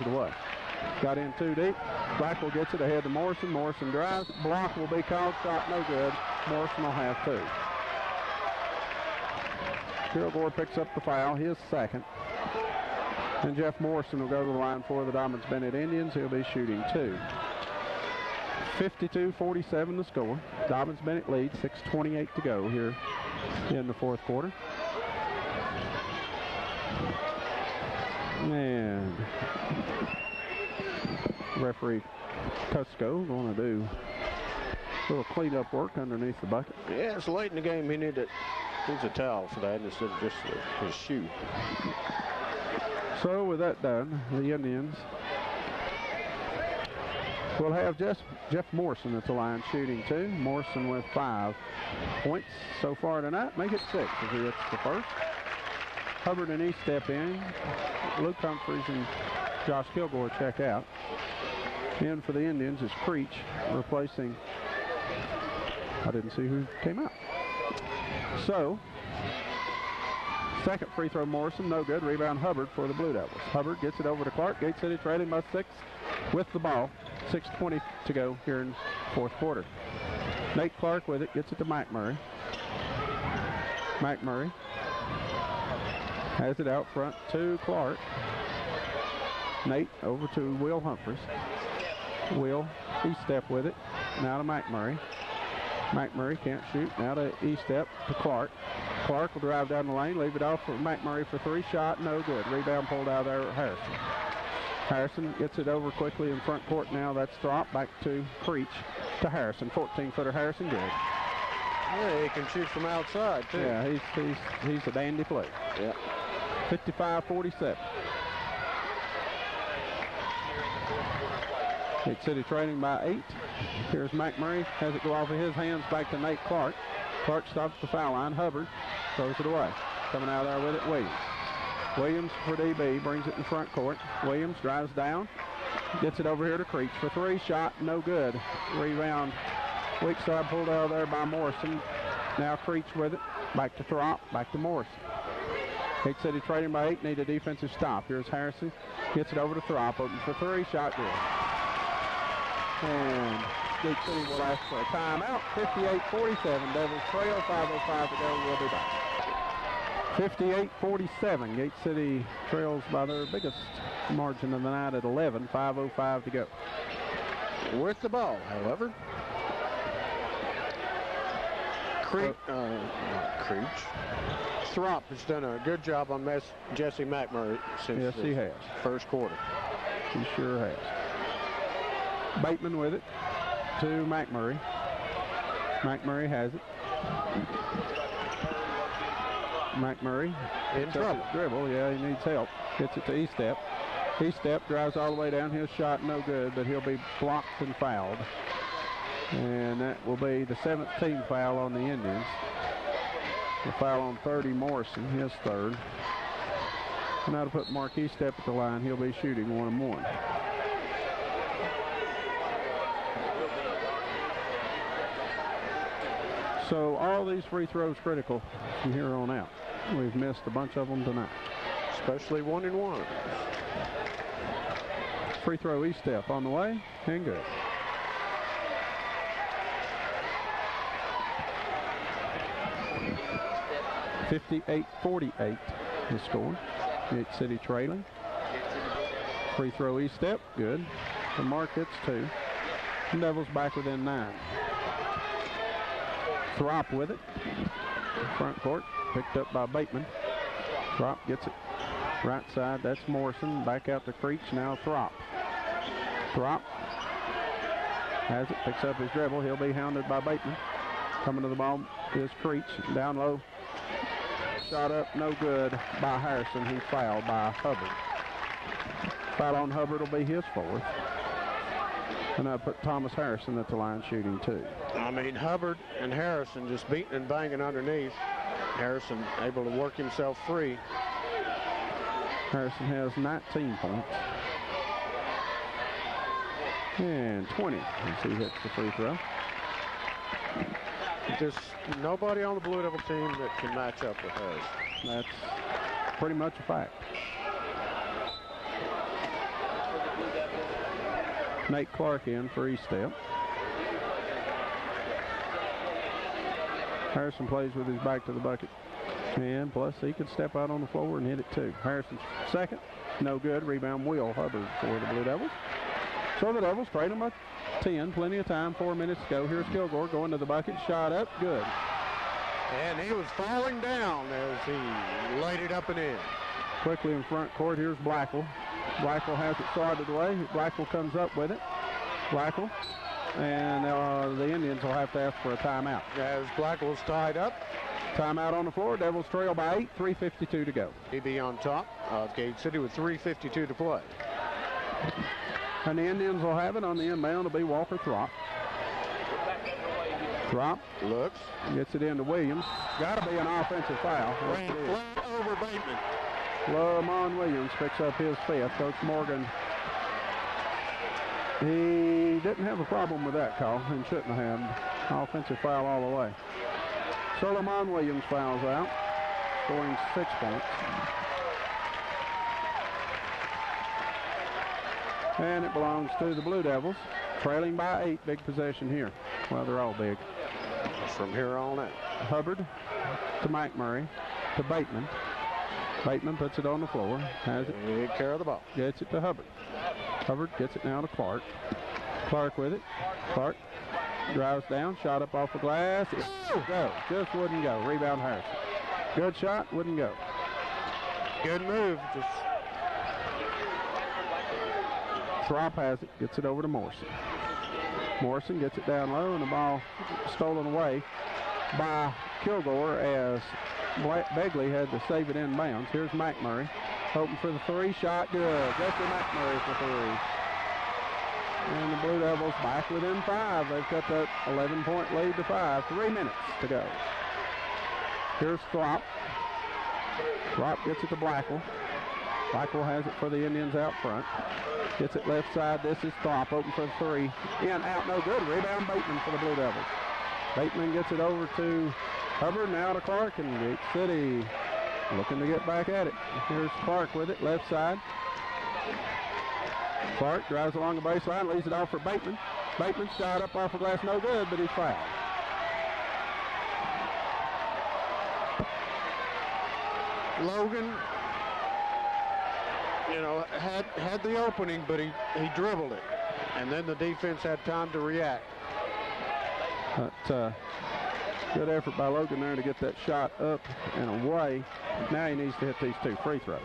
it away. Got in too deep. Blackwell gets it ahead to Morrison. Morrison drives. Block will be called. Shot no good. Morrison will have 2. Kilgore picks up the foul, his second. And Jeff Morrison will go to the line for the Dobyns Bennett Indians. He'll be shooting 2. 52-47 the score. Dobyns Bennett leads, 6:28 to go here in the fourth quarter. And referee Tusco going to do a little cleanup work underneath the bucket. Yeah, it's late in the game. He needs a towel for that instead of just his shoe. So with that done, the Indians will have Jeff Morrison at the line shooting 2. Morrison with 5 points so far tonight. Make it 6 as he hits the first. Hubbard and East step in. Luke Humphreys and Josh Kilgore check out. In for the Indians is Creech replacing, I didn't see who came out. So, second free throw Morrison, no good. Rebound Hubbard for the Blue Devils. Hubbard gets it over to Clark. Gate City trailing by 6 with the ball. 6:20 to go here in fourth quarter. Nate Clark with it, gets it to Mike Murray. Mike Murray has it out front to Clark. Nate over to Will Humphreys. Will E-step with it. Now to Mike Murray. Mike Murray can't shoot. Now to E-step to Clark. Clark will drive down the lane, leave it off for Mike Murray for 3. Shot, no good. Rebound pulled out there at Harrison. Harrison gets it over quickly in front court now. That's Throp back to Creech to Harrison. 14-footer Harrison, good. Yeah, he can shoot from outside, too. Yeah, he's a dandy player. Yeah. 55-47. Gate City trailing by 8. Here's Mike Murray. Has it go off of his hands back to Nate Clark. Clark stops the foul line. Hubbard throws it away. Coming out there with it, Williams. Williams for DB, brings it in front court. Williams drives down, gets it over here to Creech for 3. Shot, no good. Rebound, weak side pulled out there by Morrison. Now Creech with it, back to Throp, back to Morrison. Gate City trading by 8, need a defensive stop. Here's Harrison, gets it over to Throp, open for 3, shot good. And Gate City will ask for a timeout. 58-47, Devils trail, 5:05 to go, we'll be back. 58-47, Gate City trails by their biggest margin of the night at 11, 5:05 to go. With the ball, however, Creech Throp has done a good job on Jesse McMurray since he has. First quarter. He sure has. Bateman with it to McMurray. McMurray has it. McMurray in trouble. Dribble, yeah, he needs help. Gets it to E-step. E-step drives all the way down. His shot no good, but he'll be blocked and fouled. And that will be the 7th team foul on the Indians. The foul on 30, Morrison, his 3rd. Now to put Mark E-step at the line, he'll be shooting 1-1. So all these free throws critical from here on out. We've missed a bunch of them tonight. Especially 1-1. Free throw E-step on the way, and good. $58-48 the score. Gate City trailing. Free throw E-step, good. The mark hits 2. The Devils back within 9. Throp with it. Front court, picked up by Bateman. Throp gets it right side. That's Morrison. Back out to Creech. Now Throp. Throp has it, picks up his dribble. He'll be hounded by Bateman. Coming to the ball is Creech. Down low. Shot up, no good by Harrison. He's fouled by Hubbard. Foul on Hubbard will be his 4th. And I put Thomas Harrison at the line shooting 2. I mean, Hubbard and Harrison just beating and banging underneath. Harrison able to work himself free. Harrison has 19 points. And 20 as he hits the free throw. Just nobody on the Blue Devil team that can match up with us. That's pretty much a fact. Nate Clark in for East-Step. Harrison plays with his back to the bucket. And plus, he could step out on the floor and hit it too. Harrison's second. No good. Rebound, Will Hubbard for the Blue Devils. So the Devils trade them by 10. Plenty of time. 4 minutes to go. Here's Kilgore going to the bucket. Shot up. Good. And he was falling down as he laid it up and in. Quickly in front court. Here's Blackwell. Blackwell has it swatted away. Blackwell comes up with it. Blackwell. And the Indians will have to ask for a timeout. As Blackwell's tied up. Timeout on the floor. Devils trail by 8. 3:52 to go. He'd be on top of Gate City with 3:52 to play. And the Indians will have it on the inbound. It'll be Walker Throp. Throp looks. Gets it into Williams. Got to be an offensive foul. Ran flat over Bateman. Lamont Williams picks up his 5th. Coach Morgan, he didn't have a problem with that call and shouldn't have had. Offensive foul all the way. So Lamont Williams fouls out, scoring 6 points. And it belongs to the Blue Devils, trailing by 8. Big possession here. Well, they're all big. From here on out. Hubbard to Mike Murray to Bateman. Bateman puts it on the floor. Has it. Take care of the ball. Gets it to Hubbard. Hubbard gets it now to Clark. Clark with it. Clark drives down. Shot up off the glass. Go. Just wouldn't go. Rebound Harrison. Good shot. Wouldn't go. Good move. Just Throp has it. Gets it over to Morrison. Morrison gets it down low, and the ball stolen away by Kilgore as Begley had to save it inbounds. Here's McMurray. Hoping for the 3. Shot good. Jesse McMurray for 3. And the Blue Devils back within 5. They've cut that 11-point lead to 5. 3 minutes to go. Here's Throp. Throp gets it to Blackwell. Blackwell has it for the Indians out front. Gets it left side. This is Throp. Open for the 3. In, out, no good. Rebound Bateman for the Blue Devils. Bateman gets it over to Hubbard, now to Clark, and Gate City looking to get back at it. Here's Clark with it, left side. Clark drives along the baseline, leaves it off for Bateman. Bateman shot up off the glass, no good, but he's fouled. Logan, had the opening, but he dribbled it. And then the defense had time to react. But good effort by Logan there to get that shot up and away. Now he needs to hit these 2 free throws.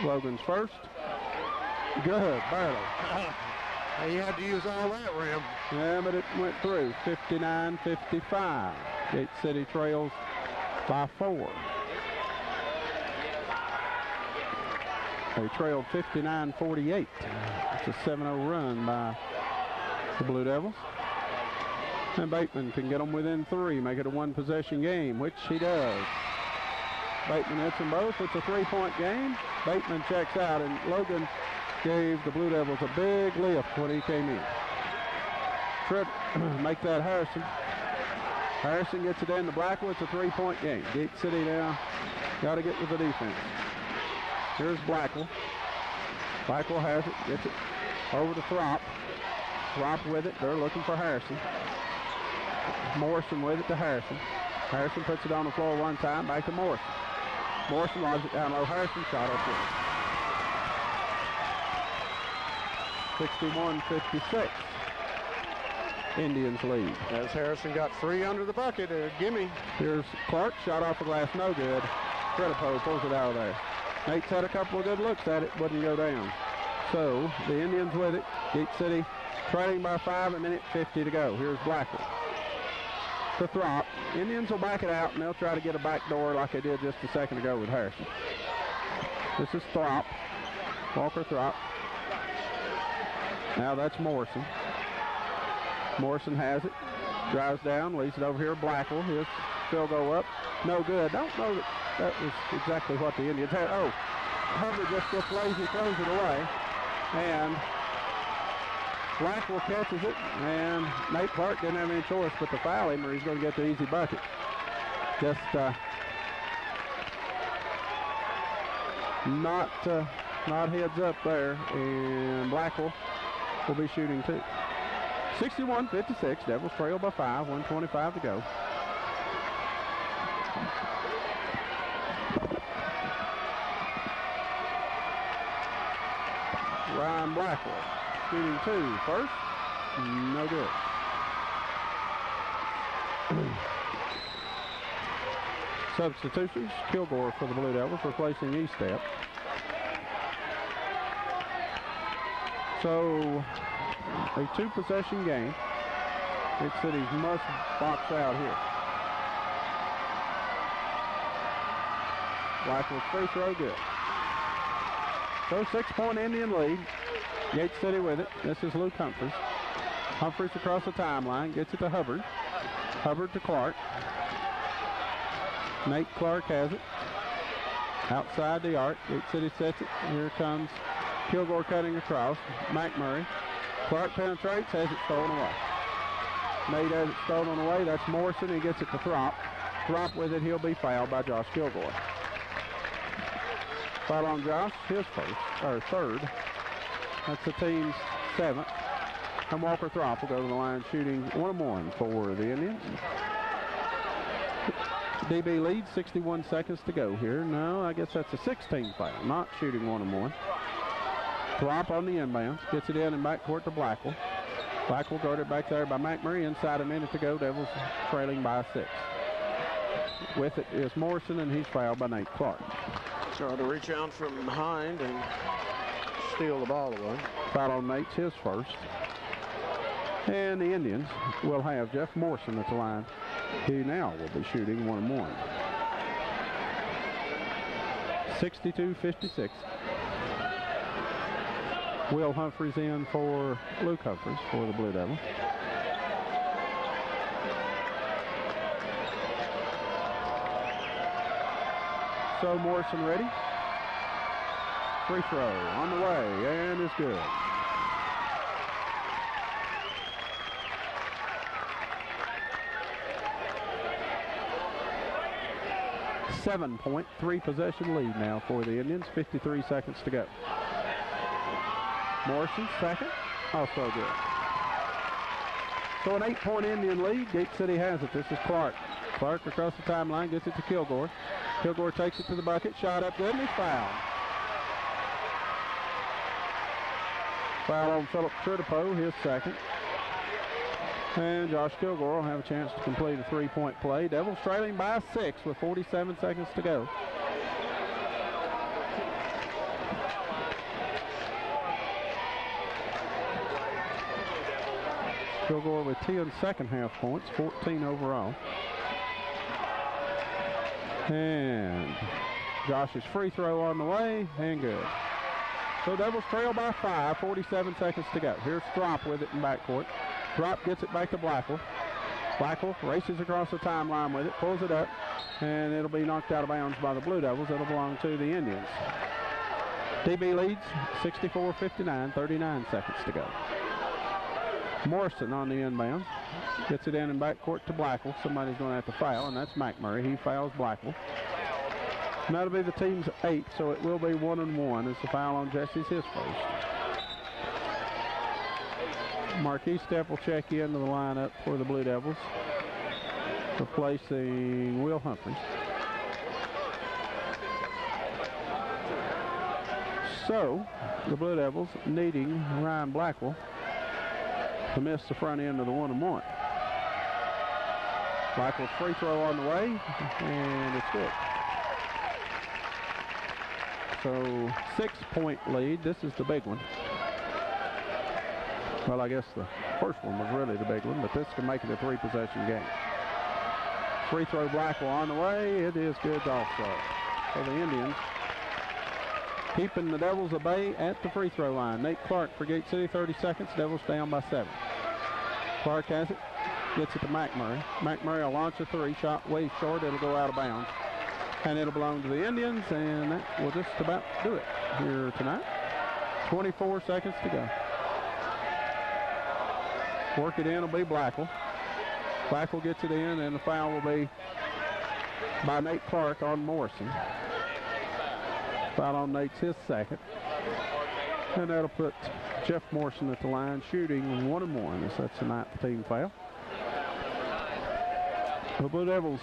Logan's first. Good, barely. He had to use all that rim. Yeah, but it went through. 59-55. Gate City trails by 4. They trailed 59-48. It's a 7-0 run by the Blue Devils. And Bateman can get them within 3, make it a 1-possession game, which he does. Bateman hits them both. It's a 3-point game. Bateman checks out, and Logan gave the Blue Devils a big lift when he came in. Trip, make that Harrison. Harrison gets it in to Blackwell. It's a 3-point game. Gate City now got to get with the defense. Here's Blackwell. Blackwell has it, gets it over to Throp. Throp with it. They're looking for Harrison. Morrison with it to Harrison. Harrison puts it on the floor one time, back to Morrison. Morrison lobs it down low. Harrison shot up with 61-56. Indians lead. As Harrison got 3 under the bucket, gimme. Here's Clark, shot off the glass, no good. Credipo pulls it out of there. Nate's had a couple of good looks at it, wouldn't go down. So the Indians with it. Gate City trailing by 5, a minute 50 to go. Here's Blackwell to Throp. Indians will back it out, and they'll try to get a back door like they did just a second ago with Harrison. This is Throp. Walker Throp. Now that's Morrison. Morrison has it. Drives down, leaves it over here. Blackwell. His field goal up. No good. Don't know that was exactly what the Indians had. Oh, Hubbard just gets lazy, throws it away. And Blackwell catches it, and Nate Clark didn't have any choice but to foul him, or he's going to get the easy bucket. Just not Not heads up there, and Blackwell will be shooting 2. 61-56, Devils trail by 5, 1:25 to go. Ryan Blackwell shooting 2. First, no good. Substitutions, Kilgore for the Blue Devils, replacing Estep. So, a 2-possession game. Big Cities must box out here. Blackwell's free throw, good. So 6-point Indian lead. Gate City with it. This is Luke Humphreys. Humphreys across the timeline, gets it to Hubbard. Hubbard to Clark. Nate Clark has it. Outside the arc. Gate City sets it. Here comes Kilgore cutting across. McMurray. Clark penetrates, has it stolen away. Nate has it stolen away. That's Morrison. He gets it to Throp. Throp with it. He'll be fouled by Josh Kilgore. Foul on Josh, his third. That's the team's 7th. And Walker Throp will go to the line shooting 1-1 for the Indians. DB leads, 61 seconds to go here. No, I guess that's a 16 foul, not shooting 1-1. Throp on the inbounds, gets it in and backcourt to Blackwell. Blackwell guarded back there by McMurray. Inside a minute to go, Devils trailing by 6. With it is Morrison, and he's fouled by Nate Clark. So to reach out from behind and steal the ball away. Foul on Nate's his first. And the Indians will have Jeff Morrison at the line. He now will be shooting 1-1. 62-56. Will Humphreys in for Luke Humphreys for the Blue Devils. So Morrison ready. Free throw on the way, and it's good. Seven-point, 3-possession lead now for the Indians. 53 seconds to go. Morrison, second, also good. So an 8-point Indian lead. Gate City has it. This is Clark. Clark across the timeline, gets it to Kilgore. Kilgore takes it to the bucket, shot up good, and he's fouled. Foul on Philip Tritipo, his second. And Josh Kilgore will have a chance to complete a 3-point play. Devils trailing by 6 with 47 seconds to go. Kilgore with 10 second-half points, 14 overall. And Josh's free throw on the way, and good. So Devils trail by 5, 47 seconds to go. Here's Throp with it in backcourt. Throp gets it back to Blackwell. Blackwell races across the timeline with it, pulls it up, and it'll be knocked out of bounds by the Blue Devils. It'll belong to the Indians. DB leads 64-59, 39 seconds to go. Morrison on the inbound. Gets it in backcourt to Blackwell. Somebody's going to have to foul, and that's McMurray. He fouls Blackwell. And that'll be the team's 8th, so it will be 1-1 as the foul on Jesse's his first. Marquis Stepp will check into the lineup for the Blue Devils, replacing Will Humphreys. So, the Blue Devils needing Ryan Blackwell to miss the front end of the 1-1. Blackwell's free throw on the way, and it's good. So 6-point lead. This is the big one. Well, I guess the first one was really the big one, but this can make it a 3-possession game. Free throw Blackwell on the way. It is good also. So the Indians keeping the Devils at bay at the free throw line. Nate Clark for Gate City, 30 seconds. Devils down by 7. Clark has it. Gets it to McMurray. McMurray will launch a 3. Shot way short. It'll go out of bounds. And it'll belong to the Indians, and that will just about do it here tonight. 24 seconds to go. Work it in will be Blackwell. Blackwell gets it in, and the foul will be by Nate Clark on Morrison. Foul on Nate's his second. And that'll put Jeff Morrison at the line shooting 1-1 as that's the 9th team foul. The Blue Devils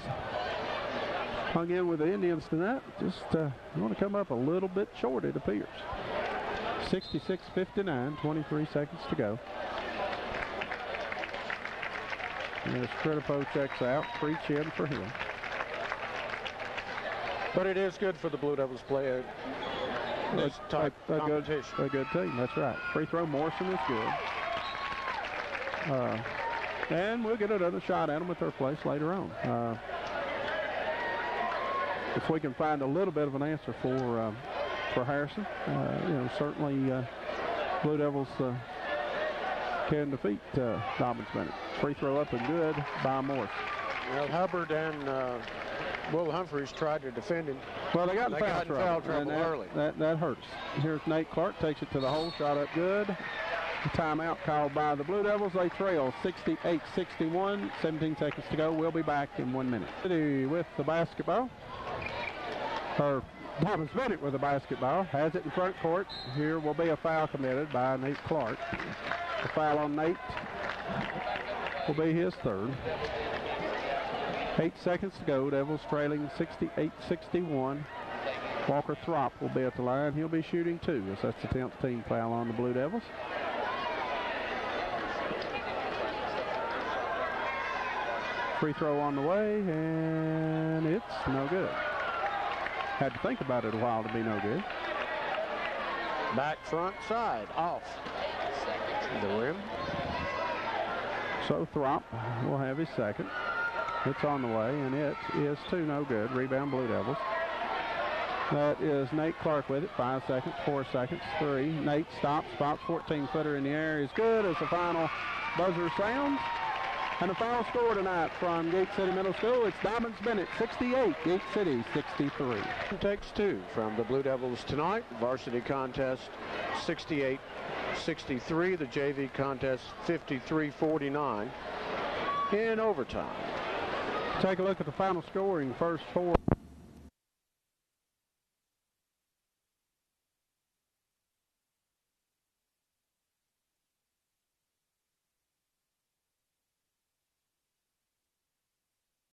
hung in with the Indians tonight. Just want to come up a little bit short, it appears. 66-59, 23 seconds to go. And Stritipo checks out, free chin for him. But it is good for the Blue Devils play this type of competition. A good team, that's right. Free throw, Morrison is good. And we'll get another shot at them at their place later on. If we can find a little bit of an answer for Harrison, certainly Blue Devils can defeat Dobyns Bennett. Free throw up and good by Morrison. Well, Hubbard and Will Humphreys tried to defend him. Well, they got in foul trouble early. That hurts. Here's Nate Clark, takes it to the hole, shot up good. Timeout called by the Blue Devils. They trail 68-61. 17 seconds to go. We'll be back in 1 minute. With the basketball. Or Dobyns Bennett with the basketball. Has it in front court. Here will be a foul committed by Nate Clark. The foul on Nate will be his third. 8 seconds to go. Devils trailing 68-61. Walker Throp will be at the line. He'll be shooting 2 as that's the 10th team foul on the Blue Devils. Free throw on the way, and it's no good. Had to think about it a while to be no good. Back front side, off the rim. So Throp will have his second. It's on the way, and it is 2 no good. Rebound Blue Devils. That is Nate Clark with it. 5 seconds, 4 seconds, 3. Nate stops, 14-footer in the air is good as the final buzzer sounds. And the final score tonight from Gate City Middle School, it's Dobyns Bennett 68, Gate City 63. Takes 2 from the Blue Devils tonight. Varsity contest 68-63. The JV contest 53-49 in overtime. Take a look at the final scoring. First 4.